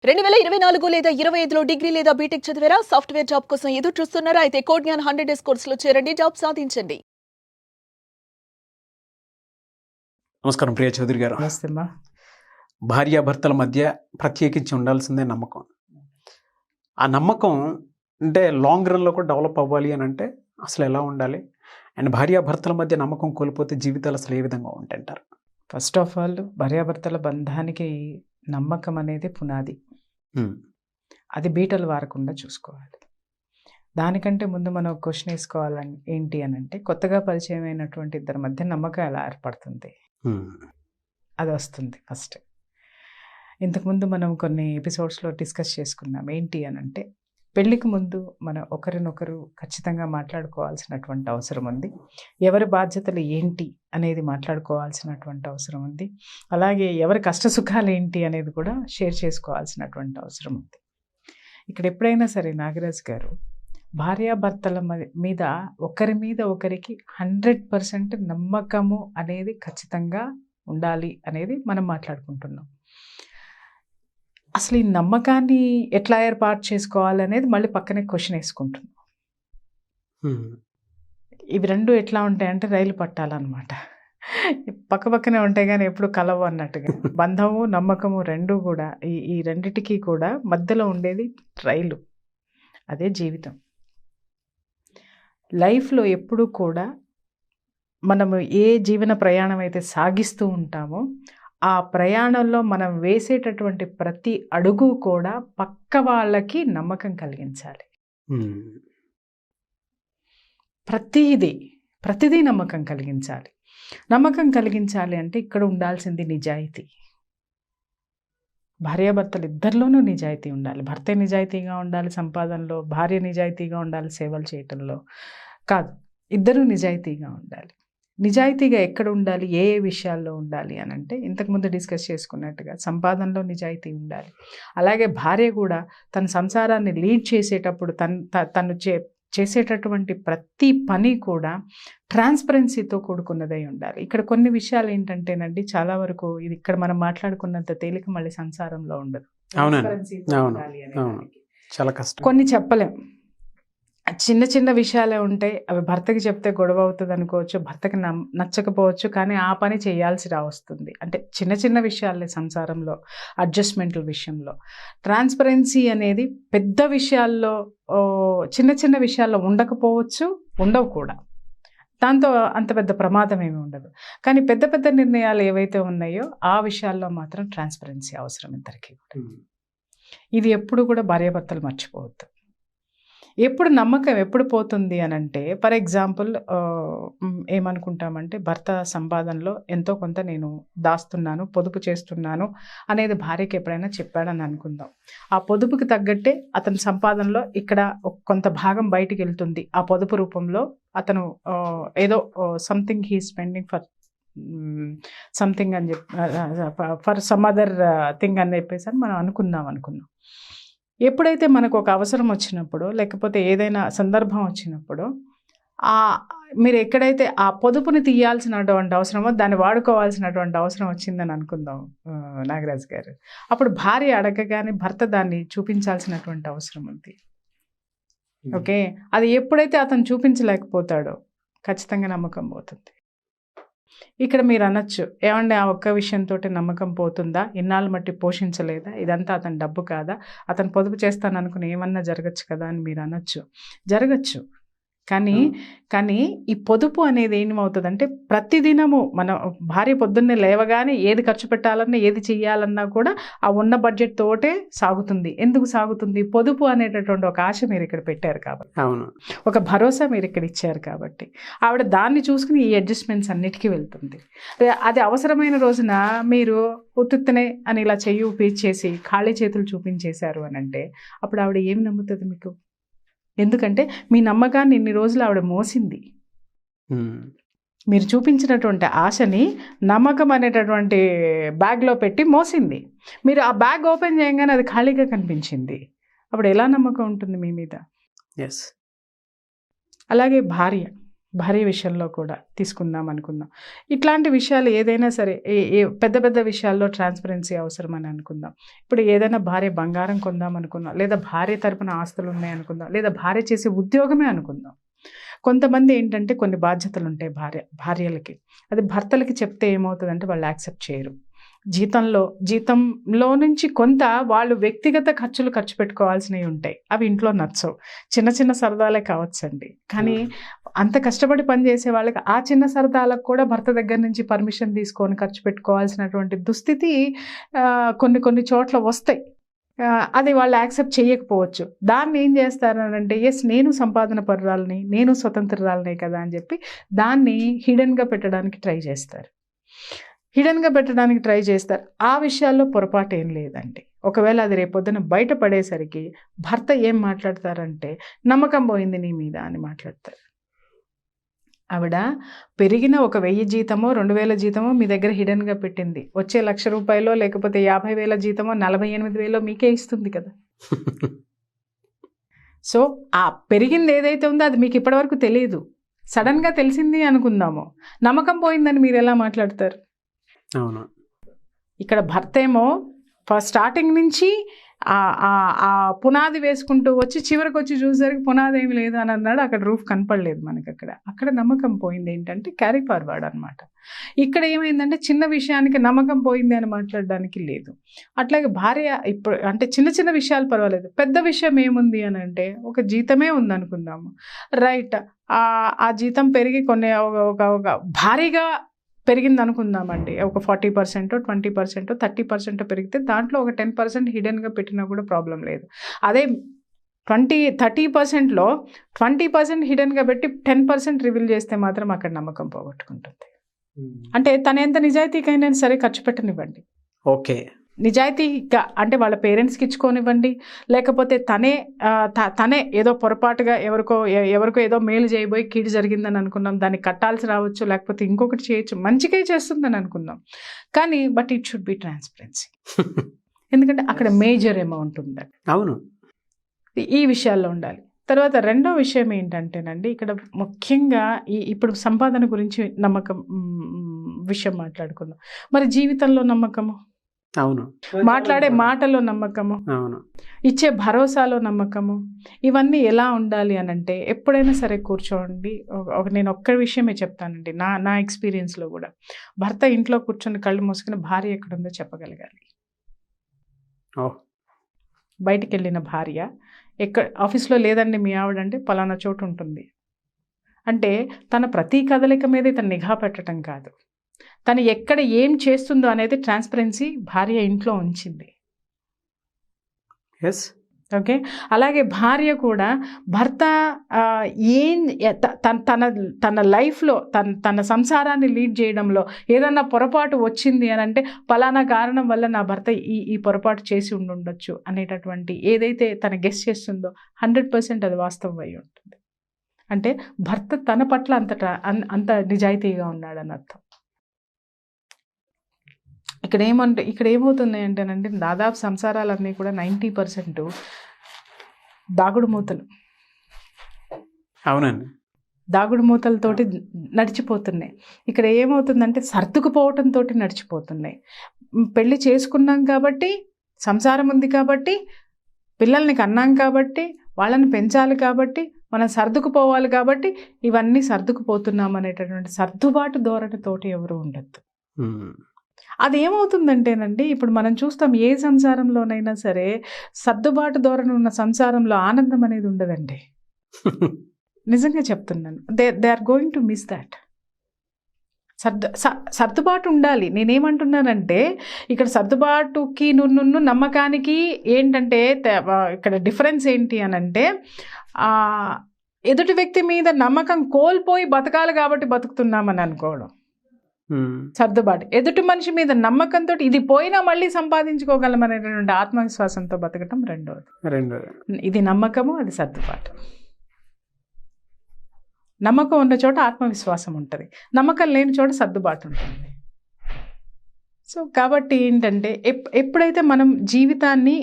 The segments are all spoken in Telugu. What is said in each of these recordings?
2024 లేదా 25లో డిగ్రీ లేదా బీటెక్ చదివారా? సాఫ్ట్‌వేర్ జాబ్ కోసం ఎదురు చూస్తున్నారా? అయితే కోడ్ జ్ఞాన్ 100 డేస్ కోర్సులో చేరండి, జాబ్ సాధించండి. నమస్కారం ప్రియ చౌదరి గారు. నమస్తే అమ్మా. భార్యాభర్తల మధ్య ప్రత్యేకించి ఉండాల్సిందే నమ్మకం. ఆ నమ్మకం అంటే లాంగ్ రన్లో కూడా డెవలప్ అవ్వాలి అని అంటే అసలు ఎలా ఉండాలి? అండ్ భార్యాభర్తల మధ్య నమ్మకం కోల్పోతే జీవితాలు అసలు ఏ విధంగా ఉంటాయంటారు? ఫస్ట్ ఆఫ్ ఆల్ భార్యాభర్తల బంధానికి నమ్మకం అనేది పునాది. అది బీటలు వారకుండా చూసుకోవాలి. దానికంటే ముందు మనం క్వశ్చన్ వేసుకోవాలని ఏంటి అని అంటే, కొత్తగా పరిచయం అయినటువంటి ఇద్దరి మధ్య నమ్మకం ఎలా ఏర్పడుతుంది, అది వస్తుంది ఫస్ట్. ఇంతకుముందు మనం కొన్ని ఎపిసోడ్స్లో డిస్కస్ చేసుకున్నాం. ఏంటి అని అంటే, పెళ్ళికి ముందు మనం ఒకరినొకరు ఖచ్చితంగా మాట్లాడుకోవాల్సినటువంటి అవసరం ఉంది. ఎవరి బాధ్యతలు ఏంటి అనేది మాట్లాడుకోవాల్సినటువంటి అవసరం ఉంది. అలాగే ఎవరి కష్టసుఖాలు ఏంటి అనేది కూడా షేర్ చేసుకోవాల్సినటువంటి అవసరం ఉంది. ఇక్కడ ఎప్పుడైనా సరే నాగరాజ్ గారు, భార్యాభర్తల మీద ఒకరి మీద ఒకరికి 100% నమ్మకము అనేది ఖచ్చితంగా ఉండాలి అనేది మనం మాట్లాడుకుంటున్నాం. అసలు ఈ నమ్మకాన్ని ఎట్లా ఏర్పాటు చేసుకోవాలనేది మళ్ళీ పక్కనే క్వశ్చన్ వేసుకుంటున్నాం. ఇవి రెండు ఎట్లా ఉంటాయంటే రైలు పట్టాలన్నమాట. పక్క పక్కనే ఉంటాయి కానీ ఎప్పుడు కలవు అన్నట్టుగా. బంధము నమ్మకము రెండు కూడా ఈ రెండిటికి కూడా మధ్యలో ఉండేది రైలు. అదే జీవితం. లైఫ్లో ఎప్పుడు కూడా మనము ఏ జీవన ప్రయాణం అయితే సాగిస్తూ ఉంటామో ఆ ప్రయాణంలో మనం వేసేటటువంటి ప్రతి అడుగు కూడా పక్క వాళ్ళకి నమ్మకం కలిగించాలి. ప్రతిదీ నమ్మకం కలిగించాలి. నమ్మకం కలిగించాలి అంటే ఇక్కడ ఉండాల్సింది నిజాయితీ. భార్యాభర్తలు ఇద్దరిలోనూ నిజాయితీ ఉండాలి. భర్తే నిజాయితీగా ఉండాలి సంపాదనలో, భార్య నిజాయితీగా ఉండాలి సేవలు చేయటంలో. కాదు, ఇద్దరూ నిజాయితీగా ఉండాలి. నిజాయితీగా ఎక్కడ ఉండాలి, ఏ విషయాల్లో ఉండాలి అని అంటే, ఇంతకుముందు డిస్కస్ చేసుకున్నట్టుగా సంపాదనలో నిజాయితీ ఉండాలి. అలాగే భార్య కూడా తన సంసారాన్ని లీడ్ చేసేటప్పుడు తను చేసేటటువంటి ప్రతి పని కూడా ట్రాన్స్పరెన్సీతో కూడుకున్నదై ఉండాలి. ఇక్కడ కొన్ని విషయాలు ఏంటంటేనండి, చాలా వరకు ఇది ఇక్కడ మనం మాట్లాడుకున్నంత తేలిక మళ్ళీ సంసారంలో ఉండదు. చాలా కష్టం. కొన్ని చెప్పలేం. చిన్న చిన్న విషయాలే ఉంటాయి. అవి భర్తకి చెప్తే గొడవ అవుతుంది అనుకోవచ్చు, భర్తకి నచ్చకపోవచ్చు, కానీ ఆ పని చేయాల్సి వస్తుంది. అంటే చిన్న చిన్న విషయాలే సంసారంలో, అడ్జస్ట్మెంట్ల విషయంలో. ట్రాన్స్పరెన్సీ అనేది పెద్ద విషయాల్లో, చిన్న చిన్న విషయాల్లో ఉండకపోవచ్చు, ఉండవు కూడా. దాంతో అంత పెద్ద ప్రమాదం ఏమి ఉండదు. కానీ పెద్ద పెద్ద నిర్ణయాలు ఏవైతే ఉన్నాయో ఆ విషయాల్లో మాత్రం ట్రాన్స్పరెన్సీ అవసరం ఇద్దరికి కూడా. ఇది ఎప్పుడు కూడా భార్యాభర్తలు మర్చిపోవద్దు. ఎప్పుడు నమ్మకం ఎప్పుడు పోతుంది అని అంటే, ఫర్ ఎగ్జాంపుల్ ఏమనుకుంటామంటే, భర్త సంపాదనలో ఎంతో కొంత నేను దాస్తున్నాను, పొదుపు చేస్తున్నాను అనేది భార్యకి ఎప్పుడైనా చెప్పాడని అనుకుందాం. ఆ పొదుపుకి తగ్గట్టే అతని సంపాదనలో ఇక్కడ కొంత భాగం బయటికి వెళ్తుంది. ఆ పొదుపు రూపంలో అతను ఏదో something he spending for something అని ఫర్ సమ్ అదర్ థింగ్ అని చెప్పేసి మనం అనుకుందాం. ఎప్పుడైతే మనకు ఒక అవసరం వచ్చినప్పుడు, లేకపోతే ఏదైనా సందర్భం వచ్చినప్పుడు, మీరు ఎక్కడైతే ఆ పొదుపుని తీయాల్సినటువంటి అవసరమో దాన్ని వాడుకోవాల్సినటువంటి అవసరం వచ్చిందని అనుకుందాం నాగరాజ్ గారు. అప్పుడు భార్య అడగగానే భర్త దాన్ని చూపించాల్సినటువంటి అవసరం ఉంది. ఓకే, అది ఎప్పుడైతే అతను చూపించలేకపోతాడో ఖచ్చితంగా నమ్మకం పోతుంది. ఇక్కడ మీరు అనొచ్చు, ఏమంటే ఆ ఒక్క విషయంతో నమ్మకం పోతుందా, ఇన్నాళ్ళు మట్టి పోషించలేదా, ఇదంతా అతని డబ్బు కాదా, అతను పొదుపు చేస్తాను అనుకుని ఏమన్నా జరగచ్చు కదా అని మీరు అనొచ్చు. జరగచ్చు, కానీ ఈ పొదుపు అనేది ఏమవుతుందంటే, ప్రతిదినము మన భార్య పొద్దున్నే లేవగానే ఏది ఖర్చు పెట్టాలన్నా ఏది చెయ్యాలన్నా కూడా ఆ ఉన్న బడ్జెట్ తోటే సాగుతుంది. ఎందుకు సాగుతుంది? పొదుపు అనేటటువంటి ఒక ఆశ మీరు ఇక్కడ పెట్టారు కాబట్టి, ఒక భరోసా మీరు ఇక్కడ ఇచ్చారు కాబట్టి ఆవిడ దాన్ని చూసుకుని ఈ అడ్జస్ట్మెంట్స్ అన్నిటికీ వెళ్తుంది. అది అవసరమైన రోజున మీరు ఉత్తునే అని ఇలా చెయ్యి ఊపించేసి ఖాళీ చేతులు చూపించేశారు అని అంటే, అప్పుడు ఆవిడ ఏమి నమ్ముతుంది మీకు? ఎందుకంటే మీ నమ్మకాన్ని ఇన్ని రోజులు ఆవిడ మోసింది. మీరు చూపించినటువంటి ఆశని నమ్మకం అనేటటువంటి బ్యాగ్లో పెట్టి మోసింది. మీరు ఆ బ్యాగ్ ఓపెన్ చేయగానే అది ఖాళీగా కనిపించింది. అప్పుడు ఎలా నమ్మకం ఉంటుంది మీ మీద? అలాగే భార్య భార్య విషయంలో కూడా తీసుకుందాం అనుకుందాం. ఇట్లాంటి విషయాలు ఏదైనా సరే పెద్ద పెద్ద విషయాల్లో ట్రాన్స్పరెన్సీ అవసరం అని అనుకుందాం. ఇప్పుడు ఏదైనా భార్య బంగారం కొందాం అనుకుందాం, లేదా భార్య తరపున ఆస్తులు ఉన్నాయి అనుకుందాం, లేదా భార్య చేసే ఉద్యోగమే అనుకుందాం. కొంతమంది ఏంటంటే కొన్ని బాధ్యతలు ఉంటాయి భార్యలకి, అది భర్తలకి చెప్తే ఏమవుతుందంటే వాళ్ళు యాక్సెప్ట్ చేయరు. జీతంలో నుంచి కొంత వాళ్ళు వ్యక్తిగత ఖర్చులు ఖర్చు పెట్టుకోవాల్సినవి ఉంటాయి, అవి ఇంట్లో నచ్చవు. చిన్న చిన్న సరదాలే కావచ్చండి, కానీ అంత కష్టపడి పనిచేసే వాళ్ళకి ఆ చిన్న సరదాలకు కూడా భర్త దగ్గర నుంచి పర్మిషన్ తీసుకొని ఖర్చు పెట్టుకోవాల్సినటువంటి దుస్థితి కొన్ని చోట్ల వస్తాయి. అది వాళ్ళు యాక్సెప్ట్ చేయకపోవచ్చు. దాన్ని ఏం చేస్తారనంటే, ఎస్ నేను సంపాదన పరురాలని, నేను స్వతంత్రురాలనే కదా అని చెప్పి దాన్ని హిడెన్గా పెట్టడానికి ట్రై చేస్తారు. ఆ విషయాల్లో పొరపాటు ఏం లేదండి. ఒకవేళ అది రేపొద్దున బయటపడేసరికి భర్త ఏం మాట్లాడతారంటే, నమ్మకం పోయింది నీ మీద అని మాట్లాడతారు. ఆవిడ పెరిగిన 1,000 జీతమో 2,000 జీతమో మీ దగ్గర హిడెన్గా పెట్టింది, వచ్చే ₹1,00,000 లేకపోతే 50,000 జీతమో 48,000 మీకే ఇస్తుంది కదా. సో ఆ పెరిగింది ఏదైతే ఉందో అది మీకు ఇప్పటివరకు తెలియదు, సడన్గా తెలిసింది అనుకుందాము, నమ్మకం పోయిందని మీరు ఎలా మాట్లాడతారు? అవును. ఇక్కడ భర్త ఏమో స్టార్టింగ్ నుంచి ఆ పునాది వేసుకుంటూ వచ్చి చివరికి వచ్చి చూసేసరికి పునాది ఏమి లేదు అని అన్నాడు. అక్కడ రూఫ్ కనపడలేదు మనకి. అక్కడ నమ్మకం పోయింది. ఏంటంటే క్యారీ ఫార్వర్డ్ అనమాట. ఇక్కడ ఏమైందంటే చిన్న విషయానికి నమ్మకం పోయింది అని మాట్లాడడానికి లేదు. అట్లాగే భార్య ఇప్పుడు అంటే చిన్న చిన్న విషయాలు పర్వాలేదు, పెద్ద విషయం ఏముంది అని అంటే ఒక జీతమే ఉందనుకుందాము, రైట్, ఆ జీతం పెరిగి కొన్ని ఒక భారీగా పెరిగింది అనుకుందామండి. ఒక 40%, 20%, 30% పెరిగితే దాంట్లో ఒక 10% హిడెన్గా పెట్టినా కూడా ప్రాబ్లం లేదు. అదే 30%లో 20% హిడెన్గా పెట్టి 10% రివీల్ చేస్తే మాత్రం అక్కడ నమ్మకం పోగొట్టుకుంటుంది. అంటే తన ఎంత నిజాయితీకైనా సరే ఖర్చు పెట్టనివ్వండి, ఓకే, నిజాయితీగా అంటే వాళ్ళ పేరెంట్స్కి ఇచ్చుకోనివ్వండి, లేకపోతే తనే ఏదో పొరపాటుగా ఎవరికో ఏదో మేలు చేయబోయి కీడు జరిగిందని అనుకున్నాం, దాన్ని కట్టాల్సి రావచ్చు, లేకపోతే ఇంకొకటి చేయొచ్చు, మంచిగా చేస్తుందని అనుకుందాం. కానీ but it should be transparency. ఎందుకంటే అక్కడ మేజర్ అమౌంట్ ఉంది. అవును, ఈ విషయాల్లో ఉండాలి. తర్వాత రెండో విషయం ఏంటంటేనండి, ఇక్కడ ముఖ్యంగా ఇప్పుడు సంపాదన గురించి నమ్మకం విషయం మాట్లాడుకుందాం. మరి జీవితంలో నమ్మకము, అవును, మాట్లాడే మాటలో నమ్మకము, అవును, ఇచ్చే భరోసాలో నమ్మకము, ఇవన్నీ ఎలా ఉండాలి అని అంటే ఎప్పుడైనా సరే కూర్చోండి. నేను ఒక్క విషయమే చెప్తానండి, నా ఎక్స్పీరియన్స్లో కూడా భర్త ఇంట్లో కూర్చొని కళ్ళు మూసుకుని భార్య ఎక్కడుందో చెప్పగలగాలి. బయటికి వెళ్ళిన భార్య ఆఫీస్లో లేదండి మీ ఆవిడంటే పలానా చోటు ఉంటుంది అంటే తన ప్రతి కదలిక మీద ఇతను నిఘా పెట్టడం కాదు, తను ఎక్కడ ఏం చేస్తుందో అనేది ట్రాన్స్పరెన్సీ భార్య ఇంట్లో ఉంచింది. ఓకే, అలాగే భార్య కూడా భర్త తన లైఫ్లో తన సంసారాన్ని లీడ్ చేయడంలో ఏదన్నా పొరపాటు వచ్చింది అని అంటే పలానా కారణం వల్ల నా భర్త ఈ పొరపాటు చేసి ఉండొచ్చు అనేటటువంటి ఏదైతే తన గెస్ చేస్తుందో 100% అది వాస్తవం అయి ఉంటుంది. అంటే భర్త తన పట్ల అంత నిజాయితీగా ఉన్నాడని అర్థం. ఇక్కడ ఏమవుతుంది అంటేనండి, దాదాపు సంసారాలన్నీ కూడా 90% దాగుడు మూతలు. అవునండి, దాగుడు మూతలతోటి నడిచిపోతున్నాయి. ఇక్కడ ఏమవుతుందంటే సర్దుకుపోవటంతో నడిచిపోతున్నాయి. పెళ్లి చేసుకున్నాం కాబట్టి, సంసారం ఉంది కాబట్టి, పిల్లల్ని కన్నాం కాబట్టి, వాళ్ళని పెంచాలి కాబట్టి, మనం సర్దుకుపోవాలి కాబట్టి ఇవన్నీ సర్దుకుపోతున్నాం అనేటటువంటి సర్దుబాటు ధోరణితోటి ఎవరు ఉండద్దు. అదేమవుతుందంటేనండి, ఇప్పుడు మనం చూస్తాం ఏ సంసారంలోనైనా సరే సర్దుబాటు ధోరణి ఉన్న సంసారంలో ఆనందం అనేది ఉండదండి. నిజంగా చెప్తున్నాను, they are going to miss that. సర్దుబాటు ఉండాలి. నేనేమంటున్నానంటే ఇక్కడ సర్దుబాటుకి నమ్మకానికి ఏంటంటే ఇక్కడ డిఫరెన్స్ ఏంటి అని అంటే, ఎదుటి వ్యక్తి మీద నమ్మకం కోల్పోయి బతకాలి కాబట్టి బతుకుతున్నామని అనుకోవడం సర్దుబాటు. ఎదుటి మనిషి మీద నమ్మకంతో ఇది పోయినా మళ్ళీ సంపాదించుకోగలం అనేటువంటి ఆత్మవిశ్వాసంతో బతకటం రెండోది. ఇది నమ్మకము, అది సర్దుబాటు. నమ్మకం ఉన్న చోట ఆత్మవిశ్వాసం ఉంటుంది, నమ్మకం లేని చోట సర్దుబాటు ఉంటుంది. సో కాబట్టి ఏంటంటే ఎప్పుడైతే మనం జీవితాన్ని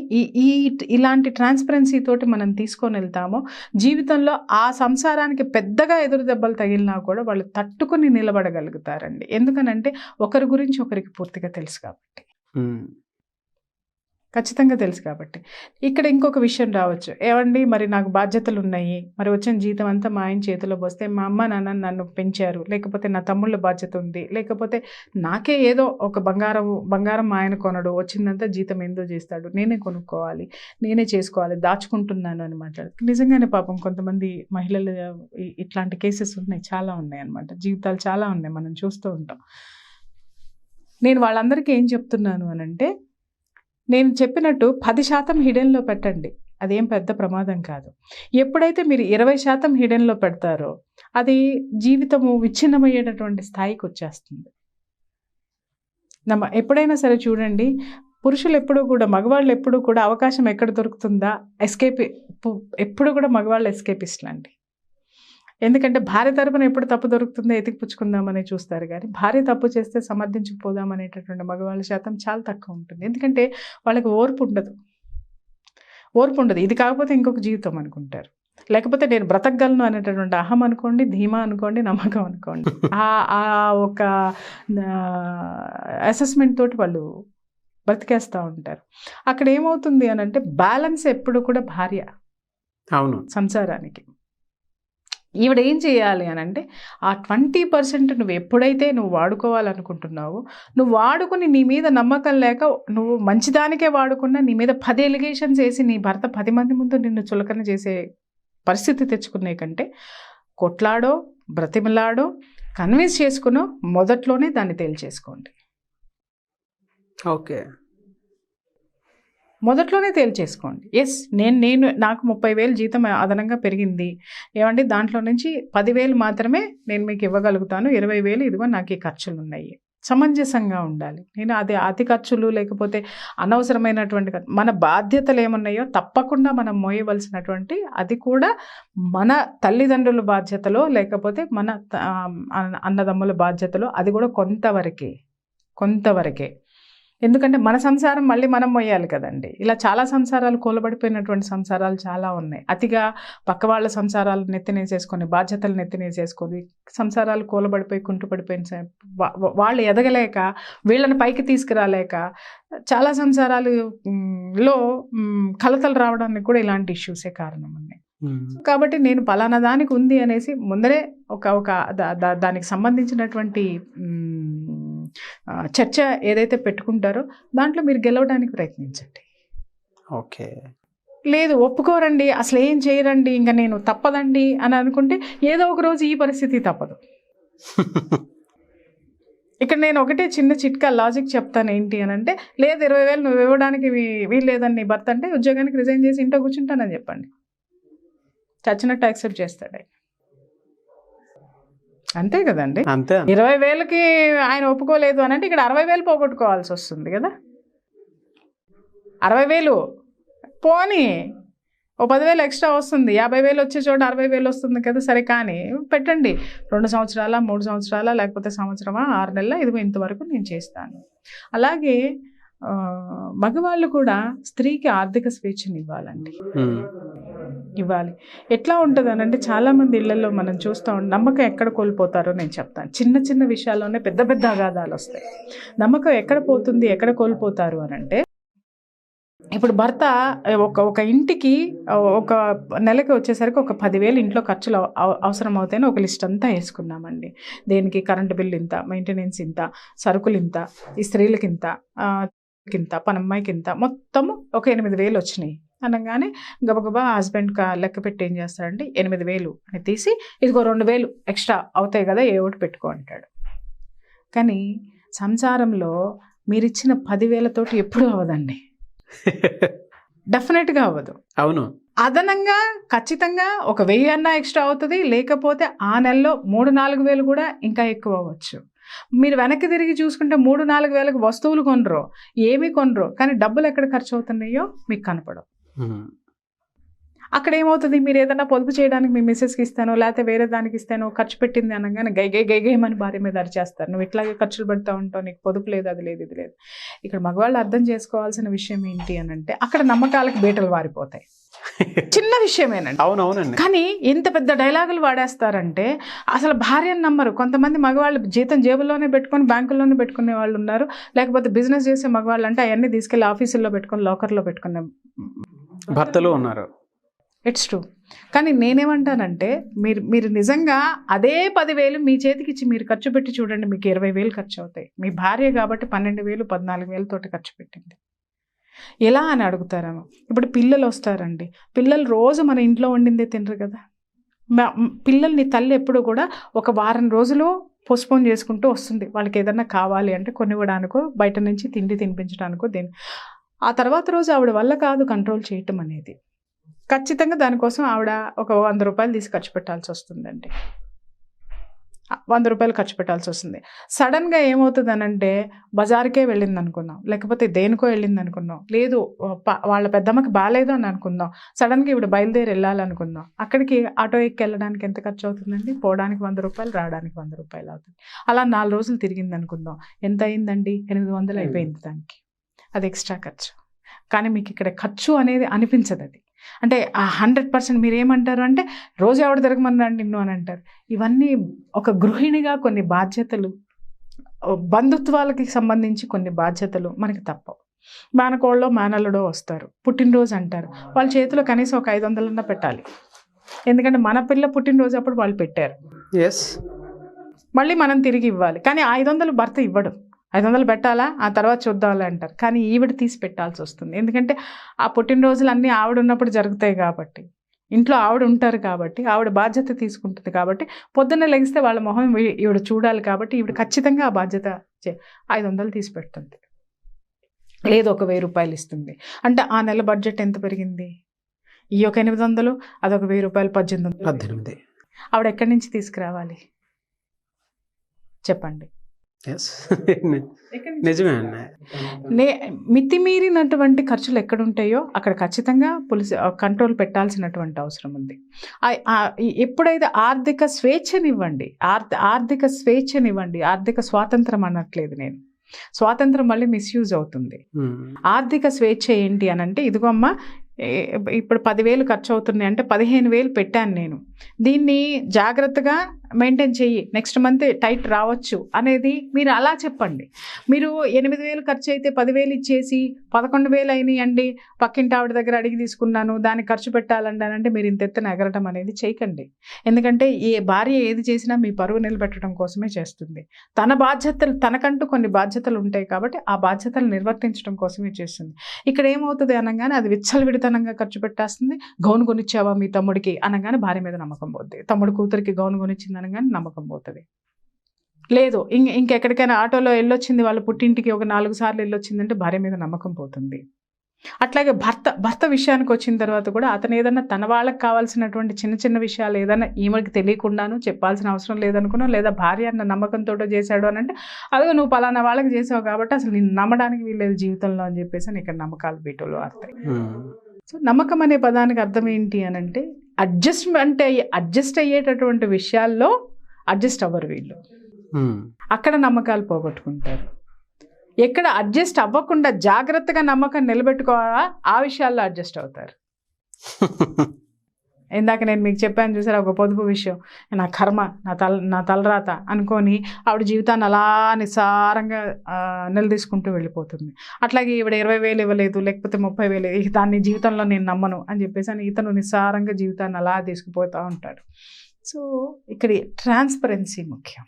ఇలాంటి ట్రాన్స్పరెన్సీ తోటి మనం తీసుకొని వెళ్తామో జీవితంలో ఆ సంసారానికి పెద్దగా ఎదురు దెబ్బలు తగిలినా కూడా వాళ్ళు తట్టుకుని నిలబడగలుగుతారండి. ఎందుకనంటే ఒకరి గురించి ఒకరికి పూర్తిగా తెలుసు కాబట్టి, ఖచ్చితంగా తెలుసు కాబట్టి. ఇక్కడ ఇంకొక విషయం రావచ్చు, ఏమండి మరి నాకు బాధ్యతలు ఉన్నాయి, మరి వచ్చిన జీతం అంతా మా ఆయన చేతిలో పోస్తే మా అమ్మ నాన్న నన్ను పెంచారు, లేకపోతే నా తమ్ముళ్ళ బాధ్యత ఉంది, లేకపోతే నాకే ఏదో ఒక బంగారం మా ఆయన కొనడు, వచ్చిందంతా జీతం ఎందుకు చేస్తాడు, నేనే కొనుక్కోవాలి, నేనే చేసుకోవాలి, దాచుకుంటున్నాను అని మాట్లాడుతుంది. నిజంగానే పాపం కొంతమంది మహిళలు ఇట్లాంటి కేసెస్ ఉన్నాయి, చాలా ఉన్నాయి అన్నమాట. జీవితాలు చాలా ఉన్నాయి, మనం చూస్తూ ఉంటాం. నేను వాళ్ళందరికీ ఏం చెప్తున్నాను అనంటే, నేను చెప్పినట్టు 10% హిడెన్లో పెట్టండి, అదేం పెద్ద ప్రమాదం కాదు. ఎప్పుడైతే మీరు 20% హిడెన్లో పెడతారో అది జీవితము విచ్ఛిన్నమయ్యేటటువంటి స్థాయికి వచ్చేస్తుంది. ఎప్పుడైనా సరే చూడండి, పురుషులు ఎప్పుడూ కూడా, మగవాళ్ళు ఎప్పుడూ కూడా అవకాశం ఎక్కడ దొరుకుతుందా ఎప్పుడు కూడా మగవాళ్ళు ఎస్కేపిస్టులండి. ఎందుకంటే భార్య తరపున ఎప్పుడు తప్పు దొరుకుతుందో ఎతికిపుచ్చుకుందామని చూస్తారు, కానీ భార్య తప్పు చేస్తే సమర్థించుకుపోదాం అనేటటువంటి మగవాళ్ళ శాతం చాలా తక్కువ ఉంటుంది. ఎందుకంటే వాళ్ళకి ఓర్పు ఉండదు. ఇది కాకపోతే ఇంకొక జీవితం అనుకుంటారు, లేకపోతే నేను బ్రతకగలను అనేటటువంటి అహం అనుకోండి, ధీమా అనుకోండి, నమ్మకం అనుకోండి, ఆ ఒక అసెస్మెంట్ తోటి వాళ్ళు బ్రతికేస్తూ ఉంటారు. అక్కడ ఏమవుతుంది అని అంటే బ్యాలెన్స్ ఎప్పుడు కూడా భార్య, అవును, సంసారానికి. ఈవిడ ఏం చేయాలి అని అంటే ఆ 20% నువ్వు ఎప్పుడైతే నువ్వు వాడుకోవాలనుకుంటున్నావో, నువ్వు వాడుకుని నీ మీద నమ్మకం లేక నువ్వు మంచిదానికే వాడుకున్నా నీ మీద 10 ఎలిగేషన్స్ వేసి నీ భర్త 10 మంది ముందు నిన్ను చులకన చేసే పరిస్థితి తెచ్చుకునే కంటే కొట్లాడో బ్రతిమలాడో కన్విన్స్ చేసుకునో మొదట్లోనే దాన్ని తేల్చేసుకోండి. ఓకే, మొదట్లోనే తేల్చేసుకోండి. ఎస్ నాకు 30,000 జీతం అదనంగా పెరిగింది, ఏమండి దాంట్లో నుంచి 10,000 మాత్రమే నేను మీకు ఇవ్వగలుగుతాను, 20,000 ఇదిగో నాకు ఈ ఖర్చులు ఉన్నాయి. సమంజసంగా ఉండాలి. నేను అతి ఖర్చులు లేకపోతే అనవసరమైనటువంటి మన బాధ్యతలు ఏమున్నాయో తప్పకుండా మనం మోయవలసినటువంటి, అది కూడా మన తల్లిదండ్రుల బాధ్యతలో లేకపోతే మన అన్నదమ్ముల బాధ్యతలో, అది కూడా కొంతవరకే. ఎందుకంటే మన సంసారం మళ్ళీ మనం మొయ్యాలి కదండి. ఇలా చాలా సంసారాలు కూలబడిపోయినటువంటి సంసారాలు చాలా ఉన్నాయి. అతిగా పక్క వాళ్ళ సంసారాలు నెత్తినేసేసుకొని, బాధ్యతలు నెత్తినేసేసుకొని సంసారాలు కూలబడిపోయి కుంటుపడిపోయిన వాళ్ళు ఎదగలేక, వీళ్ళని పైకి తీసుకురాలేక చాలా సంసారాలలో కలతలు రావడానికి కూడా ఇలాంటి ఇష్యూసే కారణం ఉన్నాయి. కాబట్టి నేను పలానా దానికి ఉంది అనేసి ముందరే దానికి సంబంధించినటువంటి చర్చ ఏదైతే పెట్టుకుంటారో దాంట్లో మీరు గెలవడానికి ప్రయత్నించండి. ఓకే, లేదు ఒప్పుకోరండి, అసలు ఏం చేయరండి, ఇంకా నేను తప్పదండి అని అనుకుంటే ఏదో ఒక రోజు ఈ పరిస్థితి తప్పదు. ఇక్కడ నేను ఒకటే చిన్న చిట్కా లాజిక్ చెప్తాను, ఏంటి అని అంటే, లేదు 20,000 నువ్వు ఇవ్వడానికి వీల్లేదని నీ భర్త అంటే ఉద్యోగానికి రిజైన్ చేసి ఇంట్లో కూర్చుంటానని చెప్పండి, చచ్చినట్టు యాక్సెప్ట్ చేస్తాడు. అంతే కదండి, అంతే. 20,000కి ఆయన ఒప్పుకోలేదు అని అంటే ఇక్కడ 60,000 పోగొట్టుకోవాల్సి వస్తుంది కదా. 60,000 పోనీ ఓ 10,000 ఎక్స్ట్రా వస్తుంది, 50,000 వచ్చే చోట 60,000 వస్తుంది కదా. సరే కానీ పెట్టండి, 2 సంవత్సరాల 3 సంవత్సరాల లేకపోతే సంవత్సరమా 6 నెలల, ఇదిగో ఇంతవరకు నేను చేస్తాను. అలాగే మగవాళ్ళు కూడా స్త్రీకి ఆర్థిక స్వేచ్ఛని ఇవ్వాలండి, ఇవ్వాలి. ఎట్లా ఉంటుంది అని అంటే చాలామంది ఇళ్లలో మనం చూస్తూ ఉంటాం, నమ్మకం ఎక్కడ కోల్పోతారో నేను చెప్తాను. చిన్న చిన్న విషయాల్లోనే పెద్ద పెద్ద అగాధాలు వస్తాయి. నమ్మకం ఎక్కడ పోతుంది, ఎక్కడ కోల్పోతారు అని అంటే, ఇప్పుడు భర్త ఒక ఇంటికి ఒక నెలకి వచ్చేసరికి ఒక 10,000 ఇంట్లో ఖర్చులు అవసరం అవుతాయని ఒక లిస్ట్ అంతా వేసుకున్నామండి. దేనికి కరెంటు బిల్లు ఇంత, మెయింటెనెన్స్ ఇంత, సరుకులు ఇంత, ఈ స్త్రీలకి ఇంత, పనమ్మాయికి ఇంత, మొత్తము ఒక 8,000 వచ్చినాయి అనగానే గబగబా హస్బెండ్ లెక్క పెట్టి ఏం చేస్తాడంటే 8,000 అని తీసి, ఇదిగో 2,000 ఎక్స్ట్రా అవుతాయి కదా, ఏ ఒకటి పెట్టుకో అంటాడు. కానీ సంసారంలో మీరిచ్చిన 10,000తోటి ఎప్పుడూ అవ్వదండి, డెఫినెట్గా అవ్వదు. అవును, అదనంగా ఖచ్చితంగా ఒక 1,000 అన్నా ఎక్స్ట్రా అవుతుంది, లేకపోతే ఆ నెలలో 3-4 వేలు కూడా ఇంకా ఎక్కువ అవ్వచ్చు. మీరు వెనక్కి తిరిగి చూసుకుంటే 3-4 వేలకు వస్తువులు కొనరు, ఏమీ కొనరు, కానీ డబ్బులు ఎక్కడ ఖర్చు అవుతున్నాయో మీకు కనపడవు. అక్కడ ఏమవుతుంది, మీరు ఏదైనా పొదుపు చేయడానికి మీ మిస్సెస్కి ఇస్తానో లేకపోతే వేరే దానికి ఇస్తానో ఖర్చు పెట్టింది అనగానే గైగేమని భార్య మీద అరిచేస్తారు. నువ్వు ఇట్లాగే ఖర్చులు పెడతా ఉంటావు, నీకు పొదుపు లేదు, అది లేదు, ఇది లేదు. ఇక్కడ మగవాళ్ళు అర్థం చేసుకోవాల్సిన విషయం ఏంటి అని అంటే అక్కడ నమ్మకాలకు బీటలు వారిపోతాయి. చిన్న విషయమేనండి. అవునవునండి. కానీ ఎంత పెద్ద డైలాగులు వాడేస్తారంటే అసలు భార్యను నమ్మరు. కొంతమంది మగవాళ్ళు జీతం జేబుల్లోనే పెట్టుకొని బ్యాంకుల్లోనే పెట్టుకునే వాళ్ళు ఉన్నారు. లేకపోతే బిజినెస్ చేసే మగవాళ్ళు అంటే అవన్నీ తీసుకెళ్లి ఆఫీసుల్లో పెట్టుకొని లాకర్లో పెట్టుకునే భర్తలు ఉన్నారు. It's true. కానీ నేనేమంటానంటే మీరు నిజంగా అదే 10,000 మీ చేతికి ఇచ్చి మీరు ఖర్చు పెట్టి చూడండి, మీకు 20,000 ఖర్చు అవుతాయి. మీ భార్య కాబట్టి 12,000 14,000 తోటి ఖర్చు పెట్టింది. ఎలా అని అడుగుతారేమో. ఇప్పుడు పిల్లలు వస్తారండి, పిల్లలు రోజు మన ఇంట్లో వండిందే తినరు కదా. పిల్లల్ని తల్లి ఎప్పుడు కూడా ఒక వారం రోజులు పోస్ట్పోన్ చేసుకుంటూ వస్తుంది. వాళ్ళకి ఏదన్నా కావాలి అంటే కొనివ్వడానికో బయట నుంచి తిండి తినిపించడానికో ఆ తర్వాత రోజు ఆవిడ వల్ల కాదు కంట్రోల్ చేయటం అనేది. ఖచ్చితంగా దానికోసం ఆవిడ ఒక 100 రూపాయలు తీసి ఖర్చు పెట్టాల్సి వస్తుందండి. 100 రూపాయలు ఖర్చు పెట్టాల్సి వస్తుంది. సడన్గా ఏమవుతుంది అనంటే బజార్కే వెళ్ళింది అనుకుందాం, లేకపోతే దేనికో వెళ్ళింది అనుకుందాం, లేదు వాళ్ళ పెద్దమ్మకి బాగాలేదు అని అనుకుందాం, సడన్గా ఇప్పుడు బయలుదేరి వెళ్ళాలనుకుందాం. అక్కడికి ఆటో ఎక్కి వెళ్ళడానికి ఎంత ఖర్చు అవుతుందండి? పోవడానికి 100 రూపాయలు, రావడానికి 100 రూపాయలు అవుతుంది. అలా 4 రోజులు తిరిగింది అనుకుందాం, ఎంత అయిందండి? 800 అయిపోయింది దానికి. అది ఎక్స్ట్రా ఖర్చు. కానీ మీకు ఇక్కడ ఖర్చు అనేది అనిపించదు. అది అంటే 100% మీరు ఏమంటారు అంటే రోజు ఎవడు తిరగమన్నాడు నిన్ను అని అంటారు. ఇవన్నీ ఒక గృహిణిగా కొన్ని బాధ్యతలు, బంధుత్వాలకి సంబంధించి కొన్ని బాధ్యతలు మనకి తప్పవు. మేనకోళ్ళో మేనల్లుడో వస్తారు, పుట్టినరోజు అంటారు, వాళ్ళ చేతిలో కనీసం ఒక 500 పెట్టాలి. ఎందుకంటే మన పిల్ల పుట్టినరోజు అప్పుడు వాళ్ళు పెట్టారు, మళ్ళీ మనం తిరిగి ఇవ్వాలి. కానీ 500 భర్త ఇవ్వడు. 500 పెట్టాలా, ఆ తర్వాత చూద్దాంలే అంటారు. కానీ ఈవిడ తీసి పెట్టాల్సి వస్తుంది. ఎందుకంటే ఆ పుట్టినరోజులు అన్నీ ఆవిడ ఉన్నప్పుడు జరుగుతాయి కాబట్టి, ఇంట్లో ఆవిడ ఉంటారు కాబట్టి, ఆవిడ బాధ్యత తీసుకుంటుంది కాబట్టి, పొద్దున్నే లెగిస్తే వాళ్ళ మొహం ఈవిడ చూడాలి కాబట్టి ఈవిడ ఖచ్చితంగా ఆ బాధ్యత 500 తీసి పెడుతుంది, లేదు ఒక 1000 రూపాయలు ఇస్తుంది. అంటే ఆ నెల బడ్జెట్ ఎంత పెరిగింది? ఈ ఒక 800, అదొక 1000 రూపాయలు, 18. ఆవిడ ఎక్కడి నుంచి తీసుకురావాలి చెప్పండి? నిజమే. మితిమీరినటువంటి ఖర్చులు ఎక్కడుంటాయో అక్కడ ఖచ్చితంగా కంట్రోల్ పెట్టాల్సినటువంటి అవసరం ఉంది. ఎప్పుడైతే ఆర్థిక స్వేచ్ఛనివ్వండి, ఆర్థిక స్వాతంత్రం అనట్లేదు నేను, స్వాతంత్రం మళ్ళీ మిస్యూజ్ అవుతుంది. ఆర్థిక స్వేచ్ఛ ఏంటి అని అంటే, ఇదిగో అమ్మ ఇప్పుడు 10,000 ఖర్చు అవుతున్నాయి అంటే 15,000 పెట్టాను నేను, దీన్ని జాగ్రత్తగా మెయింటైన్ చెయ్యి, నెక్స్ట్ మంత్ టైట్ రావచ్చు అనేది మీరు అలా చెప్పండి. మీరు 8,000 ఖర్చు అయితే 10,000 ఇచ్చేసి 11,000 అయినాయి అండి, పక్కింటి ఆవిడ దగ్గర అడిగి తీసుకున్నాను, దానికి ఖర్చు పెట్టాలండి అని అంటే మీరు ఇంత ఎత్తున ఎగరటం అనేది చేయకండి. ఎందుకంటే ఏ భార్య ఏది చేసినా మీ పరువు నిలబెట్టడం కోసమే చేస్తుంది. తన బాధ్యతలు, తనకంటూ కొన్ని బాధ్యతలు ఉంటాయి కాబట్టి ఆ బాధ్యతలు నిర్వర్తించడం కోసమే చేస్తుంది. ఇక్కడ ఏమవుతుంది అనగానే అది విచ్చలవిడితనంగా ఖర్చు పెట్టేస్తుంది. గౌను కొనిచ్చావా మీ తమ్ముడికి అనగానే భార్య మీద నమ్మకం పోతుంది, తమ్ముడు కూతురికి గౌను కొనిచ్చింది అనగానే నమ్మకం పోతుంది. లేదు ఇంకెక్కడికైనా ఆటోలో వెళ్ళొచ్చింది, వాళ్ళ పుట్టింటికి ఒక 4 సార్లు వెళ్ళొచ్చిందంటే భార్య మీద నమ్మకం పోతుంది. అట్లాగే భర్త విషయానికి వచ్చిన తర్వాత కూడా అతను ఏదన్నా తన వాళ్ళకి కావాల్సినటువంటి చిన్న చిన్న విషయాలు ఏదైనా ఈమెకి తెలియకుండాను చెప్పాల్సిన అవసరం లేదనుకున్నా, లేదా భార్య అన్న నమ్మకంతో చేశాడు అని అంటే, అదే నువ్వు పలానా వాళ్ళకి చేసావు కాబట్టి అసలు నేను నమ్మడానికి వీల్లేదు జీవితంలో అని చెప్పేసి ఇక్కడ నమ్మకాలు బీటలు వాడతాయి. సో నమ్మకం అనే పదానికి అర్థం ఏంటి అని అంటే అడ్జస్ట్ అయ్యేటటువంటి విషయాల్లో అడ్జస్ట్ అవ్వరు వీళ్ళు, అక్కడ నమ్మకాలు పోగొట్టుకుంటారు. ఎక్కడ అడ్జస్ట్ అవ్వకుండా జాగ్రత్తగా నమ్మకం నిలబెట్టుకోవాలా ఆ విషయాల్లో అడ్జస్ట్ అవుతారు. ఇందాక నేను మీకు చెప్పాను చూసారా, ఒక పొదుపు విషయం, నా కర్మ, నా తలరాత అనుకొని ఆవిడ జీవితాన్ని అలా నిస్సారంగా నిలదీసుకుంటూ వెళ్ళిపోతుంది. అట్లాగే ఈవిడ 20,000 ఇవ్వలేదు, లేకపోతే 30,000, దాన్ని జీవితంలో నేను నమ్మను అని చెప్పేసి అని ఇతను నిస్సారంగా జీవితాన్ని అలా తీసుకుపోతూ ఉంటాడు. సో ఇక్కడ ట్రాన్స్పరెన్సీ ముఖ్యం.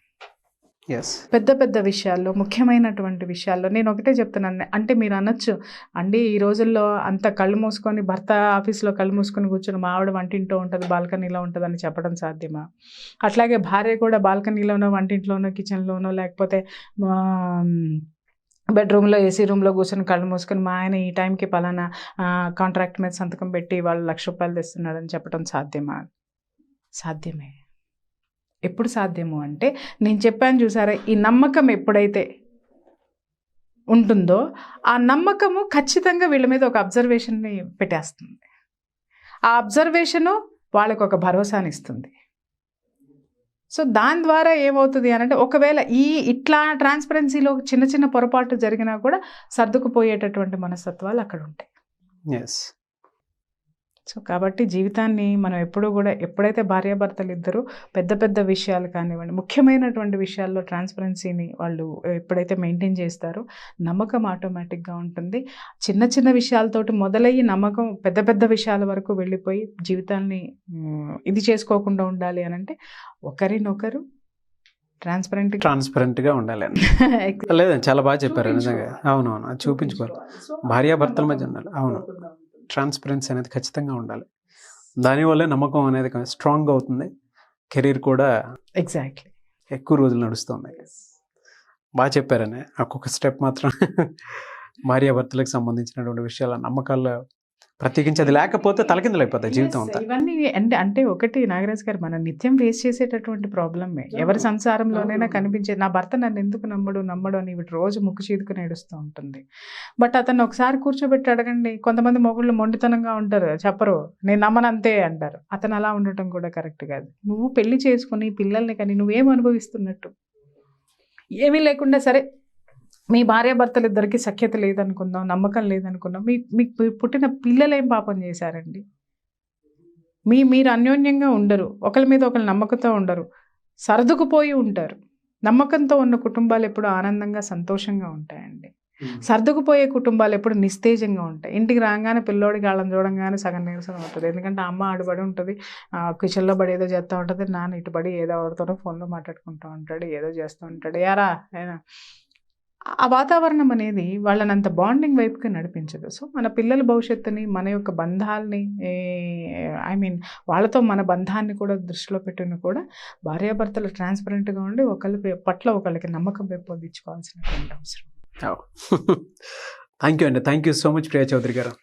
పెద్ద పెద్ద విషయాల్లో, ముఖ్యమైనటువంటి విషయాల్లో నేను ఒకటే చెప్తున్నాను. అంటే మీరు అనొచ్చు అండి, ఈ రోజుల్లో అంత కళ్ళు మూసుకొని భర్త ఆఫీస్లో కళ్ళు మూసుకొని కూర్చొని మా ఆవిడ వంటింట్లో ఉంటుంది, బాల్కనీలో ఉంటుంది అని చెప్పడం సాధ్యమా? అట్లాగే భార్య కూడా బాల్కనీలోనో, వంటింట్లోనో, కిచెన్లోనో, లేకపోతే బెడ్రూమ్లో ఏసీ రూమ్లో కూర్చొని కళ్ళు మూసుకొని మా ఆయన ఈ టైంకి పలానా కాంట్రాక్ట్ మీద సంతకం పెట్టి వాళ్ళు 1,00,000 రూపాయలు తెస్తున్నాడని చెప్పడం సాధ్యమా? సాధ్యమే. ఎప్పుడు సాధ్యము అంటే నేను చెప్పాను చూసారా, ఈ నమ్మకం ఎప్పుడైతే ఉంటుందో ఆ నమ్మకము ఖచ్చితంగా వీళ్ళ మీద ఒక అబ్జర్వేషన్ని పెట్టేస్తుంది. ఆ అబ్జర్వేషను వాళ్ళకు ఒక భరోసాని ఇస్తుంది. సో దాని ద్వారా ఏమవుతుంది అని అంటే, ఒకవేళ ఇట్లా ట్రాన్స్పరెన్సీలో చిన్న చిన్న పొరపాటు జరిగినా కూడా సర్దుకుపోయేటటువంటి మనస్తత్వాలు అక్కడ ఉంటాయి. ఎస్. సో కాబట్టి జీవితాన్ని మనం ఎప్పుడూ కూడా, ఎప్పుడైతే భార్యాభర్తలు ఇద్దరు పెద్ద పెద్ద విషయాలు కానివ్వండి, ముఖ్యమైనటువంటి విషయాల్లో ట్రాన్స్పరెన్సీని వాళ్ళు ఎప్పుడైతే మెయింటైన్ చేస్తారో నమ్మకం ఆటోమేటిక్గా ఉంటుంది. చిన్న చిన్న విషయాలతోటి మొదలయ్యి నమ్మకం పెద్ద పెద్ద విషయాల వరకు వెళ్ళిపోయి జీవితాన్ని ఇది చేసుకోకుండా ఉండాలి అని అంటే ఒకరినొకరు ట్రాన్స్పరెంట్గా ఉండాలి అండి. లేదండి, చాలా బాగా చెప్పారు నిజంగా. అవునవును, అది చూపించుకోవాలి. భార్యాభర్తల మధ్య ఉండాలి. అవును, ట్రాన్స్పరెన్సీ అనేది ఖచ్చితంగా ఉండాలి. దానివల్లే నమ్మకం అనేది స్ట్రాంగ్ అవుతుంది. కెరీర్ కూడా ఎగ్జాక్ట్లీ ఎక్కువ రోజులు నడుస్తుంది. బాగా చెప్పారని. ఒక్కొక్క స్టెప్ మాత్రం భార్యాభర్తలకు సంబంధించినటువంటి విషయాల నమ్మకాల్లో ప్రత్యేకించి అది లేకపోతే తలకిందులు అయిపోతాయి జీవితం అంతా. ఇవన్నీ అంటే ఒకటి నాగరాజ్ గారు, మనం నిత్యం ఫేస్ చేసేటటువంటి ప్రాబ్లమే. ఎవరి సంసారంలోనైనా కనిపించే, నా భర్త నన్ను ఎందుకు నమ్మడు అని వీటి రోజు ముక్కు చీదుకుని ఏడుస్తూ ఉంటుంది. బట్ అతను ఒకసారి కూర్చోబెట్టి అడగండి. కొంతమంది మొగుళ్ళు మొండితనంగా ఉంటారు, చెప్పరు, నేను నమ్మనంతే అంటారు. అతను అలా ఉండటం కూడా కరెక్ట్ కాదు. నువ్వు పెళ్లి చేసుకుని పిల్లల్ని కానీ నువ్వేం అనుభవిస్తున్నట్టు? ఏమీ లేకుండా సరే మీ భార్యాభర్తలు ఇద్దరికి సఖ్యత లేదనుకుందాం, నమ్మకం లేదనుకుందాం, మీకు పుట్టిన పిల్లలు ఏం పాపం చేశారండి? మీరు అన్యోన్యంగా ఉండరు, ఒకరి మీద ఒకరు నమ్మకంతో ఉండరు, సర్దుకుపోయి ఉంటారు. నమ్మకంతో ఉన్న కుటుంబాలు ఎప్పుడు ఆనందంగా సంతోషంగా ఉంటాయండి. సర్దుకుపోయే కుటుంబాలు ఎప్పుడు నిస్తేజంగా ఉంటాయి. ఇంటికి రాగానే పిల్లోడికి వాళ్ళని చూడంగానే సగం నీరసం అవుతుంది. ఎందుకంటే అమ్మ ఆడబడి ఉంటుంది, కిచెన్లో పడి ఏదో చేస్తూ ఉంటుంది, నాన్న ఇటుబడి ఏదో ఆడుతూనో ఫోన్లో మాట్లాడుకుంటూ ఉంటాడు, ఏదో చేస్తూ ఉంటాడు. యారా ఆ వాతావరణం అనేది వాళ్ళని అంత బాండింగ్ వైపుకి నడిపించదు. సో మన పిల్లల భవిష్యత్తుని, మన యొక్క బంధాలని, వాళ్ళతో మన బంధాన్ని కూడా దృష్టిలో పెట్టుకుని కూడా భార్యాభర్తలు ట్రాన్స్పరెంట్గా ఉండి ఒకరి పట్ల ఒకరికి నమ్మకం పెంపొందించుకోవాల్సినటువంటి అవసరం. థ్యాంక్ యూ అండి. Thank you so much Priya Chaudhary గారు.